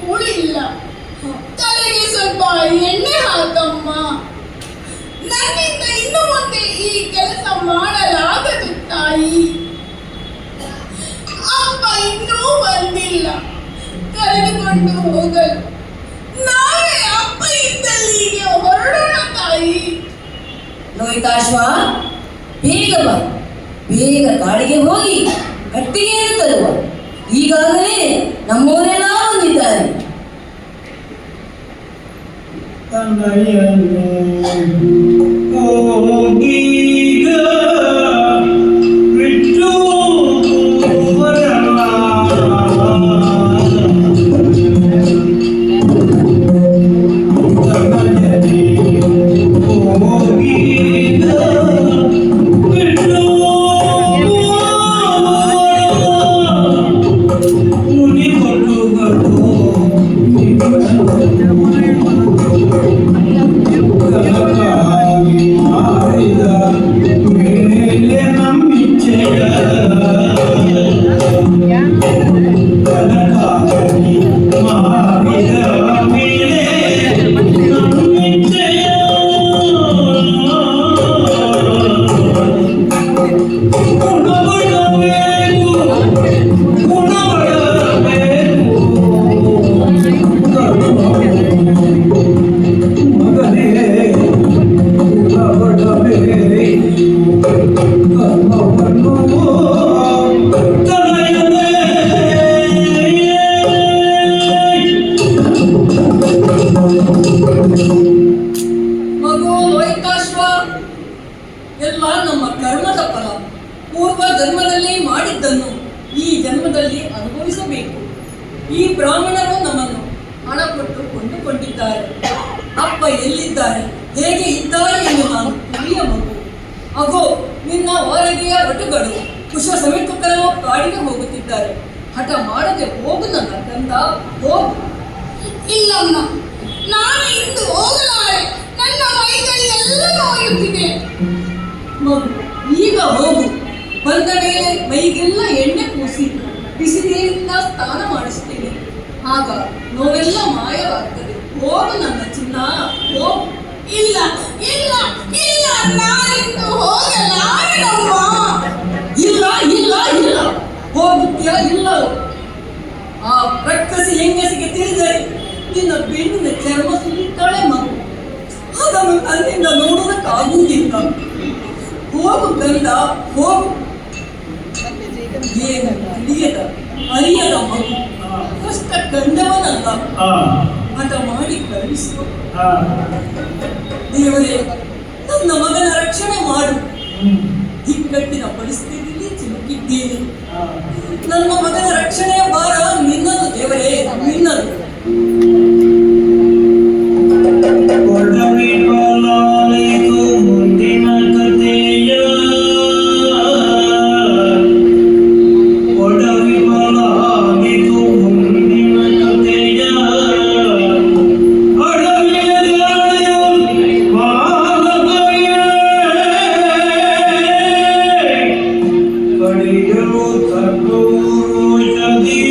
ಧೂಳಿಲ್ಲ. ತಲೆಗೆ ಸ್ವಲ್ಪ ಎಣ್ಣೆ ಹಾಕಮ್ಮ. ನನ್ನಿಂದ ಇನ್ನು ಮುಂದೆ ಈ ಕೆಲಸ ಮಾಡಲಾಗದು ತಾಯಿ. ಅಪ್ಪ ಇನ್ನೂ ಬಂದಿಲ್ಲ, ಕರೆದುಕೊಂಡು ಹೋಗಲು. ನಾವೇ ಅಪ್ಪ ಇದ್ದಲ್ಲಿಗೆ ಹೊರಡೋಣ ತಾಯಿ. ಲೋಹಿತಾಶ್ವ, ಬೇಗ ಬಾ, ಬೇಗ ಕಾಡಿಗೆ ಹೋಗಿ ಕಟ್ಟಿಗೆಯನ್ನು ತರುವ. ಈಗಾಗಲೇ ನಮ್ಮವರೆಲ್ಲ ಬಂದಿದ್ದಾರೆ. ಎಲ್ಲ ನಮ್ಮ ಕರ್ಮದ ಫಲ. ಪೂರ್ವ ಜನ್ಮದಲ್ಲಿ ಮಾಡಿದ್ದನ್ನು ಈ ಜನ್ಮದಲ್ಲಿ ಅನುಭವಿಸಬೇಕು. ಈ ಬ್ರಾಹ್ಮಣರು ನಮ್ಮನ್ನು ಹಣ ಕೊಟ್ಟು ಕೊಂಡುಕೊಂಡಿದ್ದಾರೆ. ಅಪ್ಪ ಎಲ್ಲಿದ್ದಾರೆ, ಹೇಗೆ ಇದ್ದಾರೆ ಎಂದು ನಾನು ತಿಳಿಯ ಮಗು. ಅಗೋ ನಿನ್ನ ಹೊರಗೆಯ ಒಟುಗಳು ಕುಶ ಸಮೇತ ಕರೆಯುವ ಕಾಡಿಗೆ ಹೋಗುತ್ತಿದ್ದಾರೆ. ಹಠ ಮಾಡದೆ ಹೋಗು ನನ್ನ ಕಂದ, ಹೋಗು. ಇಲ್ಲಮ್ಮ, ನಾನು ಇಂದು ಹೋಗಲಾರೆ. ನನ್ನ ಮೈಕೈ ಎಲ್ಲ ನೋಯುತ್ತಿದೆ. ಮಗು ಈಗ ಹೋಗು. ಬಂದ ಮೇಲೆ ಮೈಗೆಲ್ಲ ಎಣ್ಣೆ ಪೂಸಿ ಬಿಸಿ ನೀರಿನಿಂದ ಸ್ನಾನ ಮಾಡಿಸ್ತೇನೆ. ಆಗ ನೋವೆಲ್ಲ ಮಾಯವಾಗ್ತದೆ. ಹೋಗು ನನ್ನ ಚಿನ್ನ, ಹೋಗು. ಇಲ್ಲ ಇಲ್ಲ ಇಲ್ಲ, ನಾನಿಂದು ಹೋಗಲಾರಮ್ಮ. ಇಲ್ಲ ಇಲ್ಲ ಇಲ್ಲ, ಹೋಗುತ್ತೀಯ ಇಲ್ಲವೋ? ಆ ಪ್ರಕ್ಕಸಿ ಹೆಂಗಸಿಗೆ ತಿಳಿದರೆ ನಿನ್ನ ಬೆನ್ನಿನ ಚರ್ಮ ಸುಲಿತಾಳೆ ಮಗು. ಅದನ್ನು ನನ್ನಿಂದ ನೋಡುವುದಕ್ಕಾಗುವುದಿಲ್ಲ. ಹೋಗು ಗಂಡ, ಹೋಗು. ಏನು ತಿಳಿಯದ ಅರಿಯದ ಮಗು, ಕಷ್ಟ ಕಂಡವನಲ್ಲ. ಹಠ ಮಾಡಿ ಕಳಿಸು. ದೇವರೇ, ನನ್ನ ಮಗನ ರಕ್ಷಣೆ ಮಾಡು. ಇಕ್ಕಟ್ಟಿನ ಪರಿಸ್ಥಿತಿಯಲ್ಲಿ ಸಿಲುಕಿದ್ದೇನೆ. ನನ್ನ ಮಗನ ರಕ್ಷಣೆಯ ಭಾರ ನಿನ್ನದು ದೇವರೇ, ನಿನ್ನದು. ಮುಂದಿನ ಕಥೆಯ ಒಡವಿಬಲಾಗಿತು, ಮುಂದಿನ ಕಥೆಯ ಅಡವಿಯ ಕಡಿಯಲು ಸರ್ವೋಷಧಿ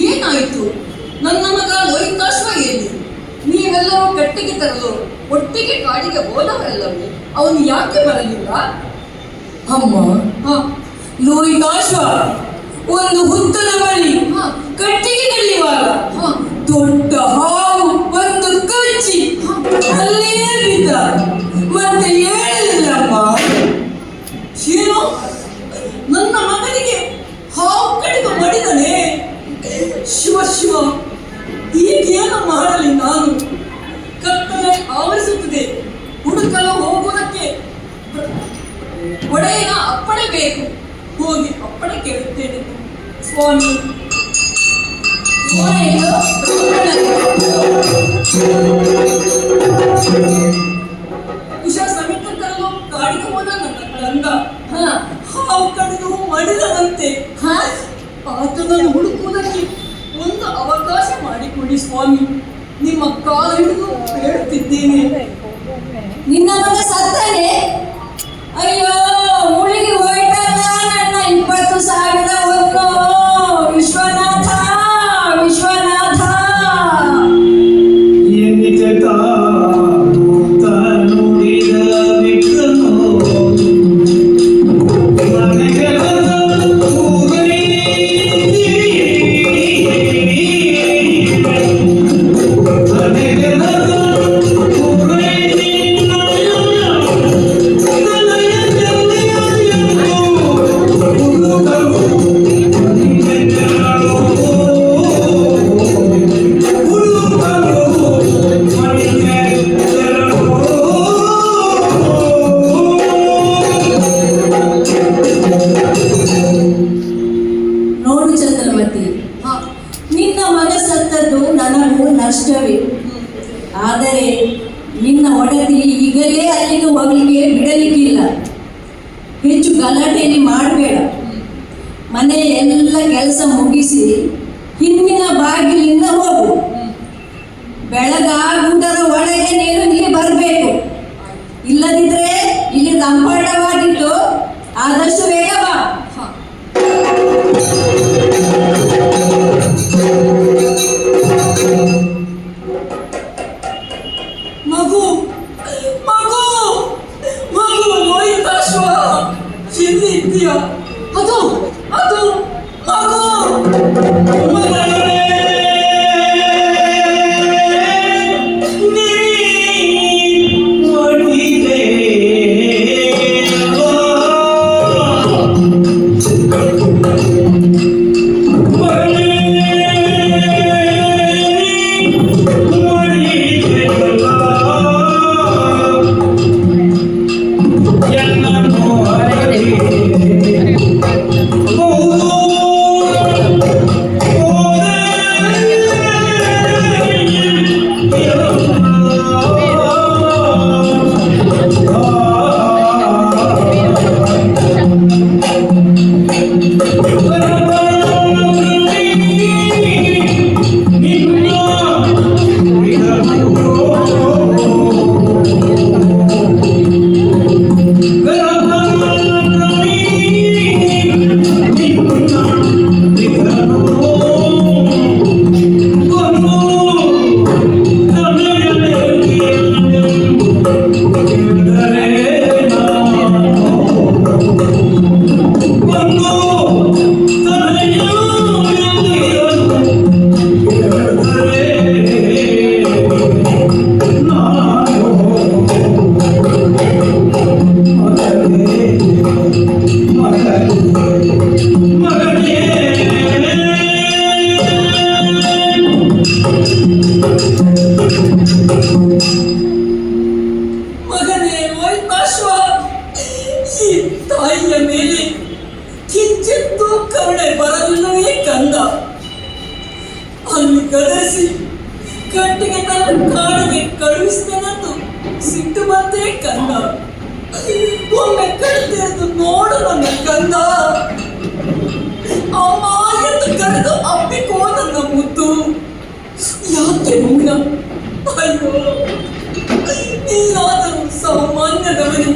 ಏನಾಯಿತು? ನನ್ನ ಮಗ ಲೋಹಿತಾಶ್ವ ಎಲ್ಲಿ? ನೀವೆಲ್ಲರೂ ಕಟ್ಟಿಗೆ ತರಲು ಒಟ್ಟಿಗೆ ಕಾಡಿಗೆ ಹೋದವರೆಲ್ಲವೂ ಅವನು ಯಾಕೆ ಬರಲಿಲ್ಲ? ಅಮ್ಮ, ಲೋಹಿತಾಶ್ವ ಒಂದು ಹುತ್ತದ ಬಳಿ ಕಟ್ಟಿಗೆ ಕಡಿಯುವಾಗ ದೊಡ್ಡ ಹಾವು ಒಂದು ಕಚ್ಚಿ ಅಲ್ಲೇ ಬಿದ್ದ, ಮತ್ತೆ ಹೇಳಲಿಲ್ಲಮ್ಮ. ಏನು? ನನ್ನ ಮಗನಿಗೆ ಹಾವು ಕಡಿದು ಮಾಡಿದನೆ? ಶಿವ ಶಿವ, ಈಗೇನು ಮಾಡಲಿ ನಾನು? ಕತ್ತಲೆ ಆವರಿಸುತ್ತದೆ. ಹುಡುಕಲು ಹೋಗುವುದಕ್ಕೆ ಒಡೆಯನ ಅಪ್ಪಣೆ ಬೇಕು. ಹೋಗಿ ಅಪ್ಪಣೆ ಕೇಳುತ್ತೇನೆ. ಸ್ವಾಮಿ, ಕುಶ ಸಮೇತ ತರಲು ಕಾಡಿಗೆ ಹೋದ ನನ್ನ ಕಂದ ಹಾವು ಕಡಿದು ಮಡಿದವಂತೆ. ಆತನನ್ನು ಹುಡುಕುವುದಕ್ಕೆ ಒಂದು ಅವಕಾಶ ಮಾಡಿಕೊಡಿ ಸ್ವಾಮಿ, ನಿಮ್ಮ ಕಾಲು ಹಿಡಿದು ಬೇಡುತ್ತಿದ್ದೇನೆ. ನಿನ್ನ ಮಗ ಸತ್ತಾನೆ? ಅಯ್ಯೋ, ಮುಳುಗಿ ಹೋಯ್ತಲ್ಲ ನನ್ನ 20,000 ಒಂದು. ವಿಶ್ವನಾಥ, ವಿಶ್ವನಾಥ. ಎನ್ನಿತೆ ತಾನು ನುಡಿದ ವಿಕ್ರಮೋ ಮನೆಗೆ ಬಂದ ಊರೈ. ಮನೆಗೆ ಬಂದ ಊರೈ ನೋಡು ಚಂದ್ರಮತಿ, ನಿನ್ನ ಮಗ ಸತ್ತದ್ದು ನನಗೂ ನಷ್ಟವೇ. ಆದರೆ ನಿನ್ನ ಒಡತಿ ಈಗಲೇ ಅಲ್ಲಿಗೆ ಹೋಗ್ಲಿಕ್ಕೆ ಬಿಡಲಿಕ್ಕಿಲ್ಲ. ಹೆಚ್ಚು ಗಲಾಟೆಯಲ್ಲಿ ಮಾಡಬೇಡ. ಮನೆಯ ಎಲ್ಲ ಕೆಲಸ ಮುಗಿಸಿ ಹಿಂದಿನ ಬಾಗಿಲಿಂದ ಹೋಗು. ಬೆಳಗಾಗುವುದರ ಒಳಗೆ ನೀನು ಇಲ್ಲಿ ಬರಬೇಕು. ಇಲ್ಲದಿದ್ರೆ ಇಲ್ಲಿ ದಂಪಾಟವಾಗಿತ್ತು. ಆದಷ್ಟು ಬೇಗ ಬಾ. ಮಗು ಮಗು ಮಗು ಲೋಹಿತಾಶ್ವ, ಎಲ್ಲಿ ಇದ್ದೀಯಾ? ಅದು ಅದು ಮಗು. ಮಗನೇ ಲೋಹಿತಾಶ್ವ, ಈ ತಾಯಿಯ ಮೇಲೆ ಕಿಂಚಿತ್ತು ಕರುಣೆ ಬರಲಿಲ್ಲವೇ ಕಂದ? ಅಲ್ಲಿ ಗದರಿಸಿ ಕಟ್ಟಿಗೆ ತನ್ನ ಕಾಡಿಗೆ ಕಳುಹಿಸಿದನಂದು ಸಿಟ್ಟು ಬಂದೇ ಕಂದ. ಒಮ್ಮೆ ಕಟ್ಟಿದ್ದು ನೋಡು ನನ್ನ ಕಂದ. ಅಮ್ಮ ಎಂದು ಕರೆದು ಅಪ್ಪಿಕೋ ನನ್ನ ಮುದ್ದು. ಯಾಕೆ ಮೌನ? ಅಯ್ಯೋ, ನೀನಾದರೂ ಸಾಮಾನ್ಯದವನೇ.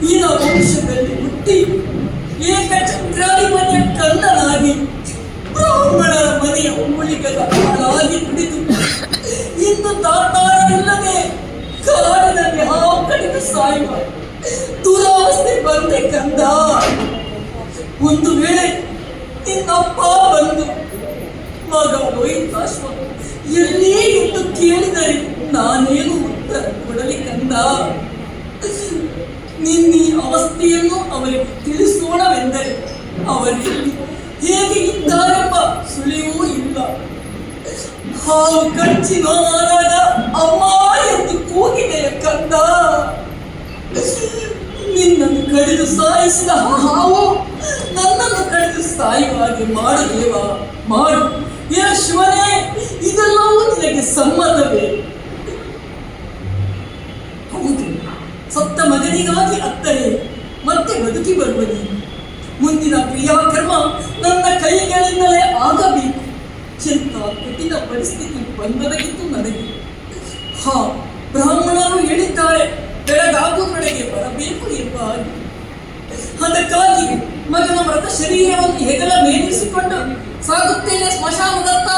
ಈ ವಂಶದಲ್ಲಿ ಹುಟ್ಟಿ ಏಕಚಕ್ರಾದಿ ಮನೆಯ ಕನ್ನನಾಗಿ ಬ್ರಾಹ್ಮಣರ ಮನೆಯ ಮೂಲಿಕದ ಹಾಳಾಗಿ ದುಡಿದು ಇಂದು ತಾತಾರವಿಲ್ಲದೆ ಕಾಡಿನಲ್ಲಿ ಹಾವು ಕಡಿದು ಸಾಯುವ ದುರಾವಸ್ಥೆ ಬಂದೆ ಕಂದ. ಒಂದು ವೇಳೆ ನಿನ್ನಪ್ಪ ಬಂದು ಮಗ ಲೋಹಿತಾಶ್ವ ಎಲ್ಲಿ ಎಂದು ಕೇಳಿದರೆ ನಾನೇನು ಉತ್ತರ ಕೊಡಲಿ ಕಂದ? ನಿನ್ನೀ ಅವಸ್ಥೆಯನ್ನು ಅವರಿಗೆ ತಿಳಿಸೋಣವೆಂದರೆ ಅವರಲ್ಲಿ ಹೇಗೆ ಇದ್ದಾರೆಂಬ ಸುಳಿವೂ ಇಲ್ಲ. ಹಾವು ಕಚ್ಚಿ ನೋವಾದಾಗ ಅಮ್ಮ ಎಂದು ಕೂಗಿದೆಯ ಕಂದ. ನಿನ್ನನ್ನು ಕಡಿದು ಸಾಯಿಸಿದ ಹಾವು ನನ್ನನ್ನು ಕಡಿದು ಸಾಯುವ ಹಾಗೆ ಮಾಡು ದೇವ, ಮಾಡು. ಏ ಶಿವನೇ, ಇದೆಲ್ಲವೂ ನಿನಗೆ ಸಮ್ಮತವೇ? ಹೌದು, ಸತ್ತ ಮಗನಿಗಾಗಿ ಅತ್ತರೆ ನನ್ನ ಕೈಗಳಿಂದಲೇ ಆಗಬೇಕು. ಎಂಥ ಕಠಿಣ ಪರಿಸ್ಥಿತಿ ಬಂದೊದಗಿತ್ತು ನನಗೆ. ಹಾ, ಬ್ರಾಹ್ಮಣರು ಹೇಳಿದ್ದಾರೆ ಬೆಳಗಾಗುವೊಳಗೆ ಬರಬೇಕು ಎಂಬ ಹಾಗೆ. ಅದಕ್ಕಾಗಿ ಮಗನ ಮೃತ ಶರೀರವನ್ನು ಹೆಗಲ ಮೇಲಿಸಿಕೊಂಡು ಸಾಗುತ್ತೇನೆ ಸ್ಮಶಾನದತ್ತ.